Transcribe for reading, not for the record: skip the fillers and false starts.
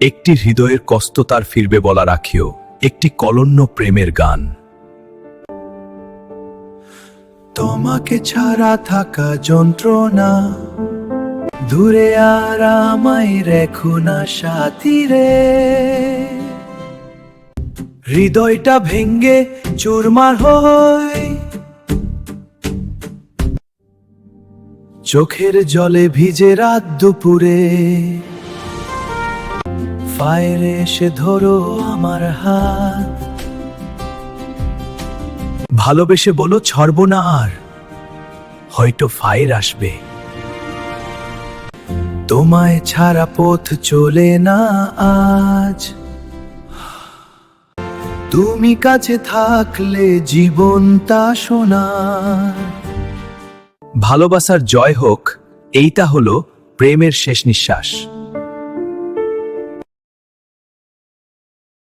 একটি হৃদয়ের কষ্ট তার ফিরবে বলা রাখিও, একটি কলন্য প্রেমের গান। তোমাকে ছাড়া থাকা যন্ত্রণা, দূরে আর আমায় রেখো না সাথী রে। হৃদয়টা ভেঙ্গে চুরমার হয়, চোখের জলে ভিজে রাত দুপুরে। ফায়ারে এসে ধরো আমার হাত, ভালোবেসে বলো ছাড়বো না আর, হয়তো ফায়ার আসবে। তোমায় ছাড়া পথ চলে না আজ, তুমি কাছে থাকলে জীবনটা সোনার। ভালোবাসার জয় হোক, এইটা হলো প্রেমের শেষ নিঃশ্বাস।